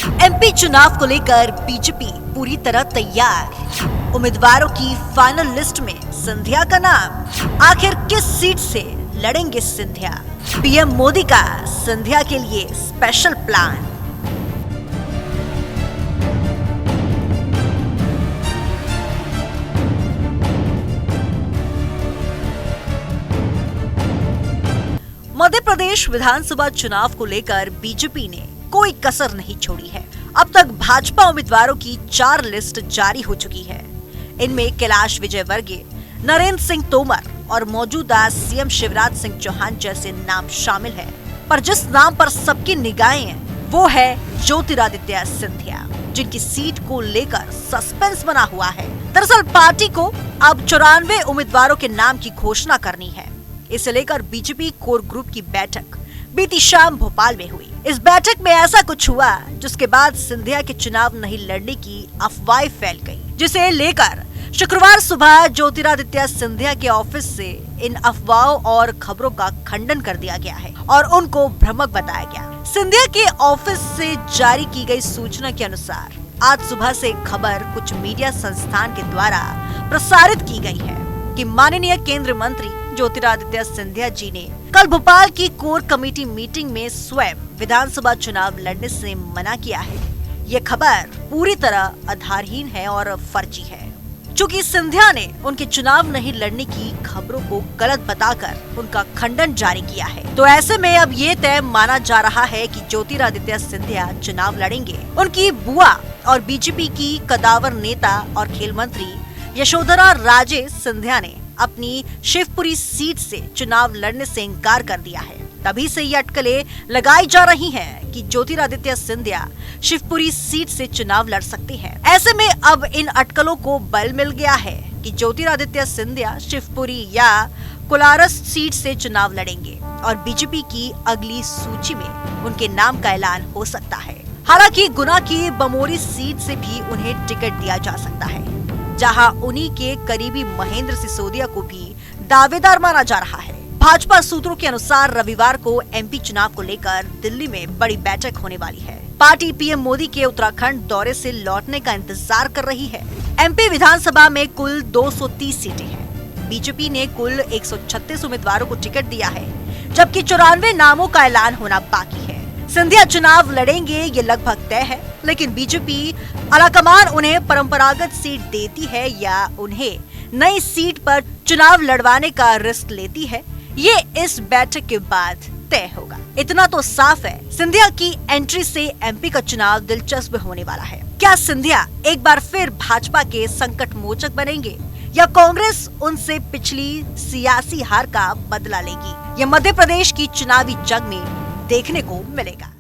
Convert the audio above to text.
MP चुनाव को लेकर बीजेपी पूरी तरह तैयार। उम्मीदवारों की फाइनल लिस्ट में सिंधिया का नाम। आखिर किस सीट से लड़ेंगे सिंधिया? पीएम मोदी का सिंधिया के लिए स्पेशल प्लान। मध्य प्रदेश विधानसभा चुनाव को लेकर बीजेपी ने कोई कसर नहीं छोड़ी है। अब तक भाजपा उम्मीदवारों की 4 लिस्ट जारी हो चुकी है। इनमें कैलाश विजयवर्गीय, नरेंद्र सिंह तोमर और मौजूदा सीएम शिवराज सिंह चौहान जैसे नाम शामिल है। पर जिस नाम पर सबकी निगाहें हैं वो है ज्योतिरादित्य सिंधिया, जिनकी सीट को लेकर सस्पेंस बना हुआ है। दरअसल पार्टी को अब 94 उम्मीदवारों के नाम की घोषणा करनी है। इसे लेकर बीजेपी कोर ग्रुप की बैठक बीती शाम भोपाल में हुई। इस बैठक में ऐसा कुछ हुआ जिसके बाद सिंधिया के चुनाव नहीं लड़ने की अफवाह फैल गई, जिसे लेकर शुक्रवार सुबह ज्योतिरादित्य सिंधिया के ऑफिस से इन अफवाहों और खबरों का खंडन कर दिया गया है और उनको भ्रामक बताया गया। सिंधिया के ऑफिस से जारी की गई सूचना के अनुसार आज सुबह से खबर कुछ मीडिया संस्थान के द्वारा प्रसारित की गई है कि माननीय केंद्रीय मंत्री ज्योतिरादित्य सिंधिया जी ने कल भोपाल की कोर कमेटी मीटिंग में स्वयं विधानसभा चुनाव लड़ने से मना किया है। ये खबर पूरी तरह आधारहीन है और फर्जी है। चूंकि सिंधिया ने उनके चुनाव नहीं लड़ने की खबरों को गलत बताकर उनका खंडन जारी किया है, तो ऐसे में अब ये तय माना जा रहा है कि ज्योतिरादित्य सिंधिया चुनाव लड़ेंगे। उनकी बुआ और बीजेपी की कदावर नेता और खेल मंत्री यशोधरा राजे सिंधिया ने अपनी शिवपुरी सीट से चुनाव लड़ने से इनकार कर दिया है। तभी से ये अटकलें लगाई जा रही हैं कि ज्योतिरादित्य सिंधिया शिवपुरी सीट से चुनाव लड़ सकते हैं। ऐसे में अब इन अटकलों को बल मिल गया है कि ज्योतिरादित्य सिंधिया शिवपुरी या कोलारस सीट से चुनाव लड़ेंगे और बीजेपी की अगली सूची में उनके नाम का ऐलान हो सकता है। हालांकि गुना की बमोरी सीट से भी उन्हें टिकट दिया जा सकता है, जहां उन्हीं के करीबी महेंद्र सिसोदिया को भी दावेदार माना जा रहा है। भाजपा सूत्रों के अनुसार रविवार को एमपी चुनाव को लेकर दिल्ली में बड़ी बैठक होने वाली है। पार्टी पीएम मोदी के उत्तराखंड दौरे से लौटने का इंतजार कर रही है। एमपी विधानसभा में कुल 230 सीटें हैं। बीजेपी ने कुल 136 उम्मीदवारों को टिकट दिया है, जबकि 94 नामों का ऐलान होना बाकी है। सिंधिया चुनाव लड़ेंगे ये लगभग तय है, लेकिन बीजेपी आलाकमान उन्हें परंपरागत सीट देती है या उन्हें नई सीट पर चुनाव लड़वाने का रिस्क लेती है, ये इस बैठक के बाद तय होगा। इतना तो साफ है, सिंधिया की एंट्री से एमपी का चुनाव दिलचस्प होने वाला है। क्या सिंधिया एक बार फिर भाजपा के संकट मोचक बनेंगे या कांग्रेस उनसे पिछली सियासी हार का बदला लेगी? ये मध्य प्रदेश की चुनावी जंग में देखने को मिलेगा।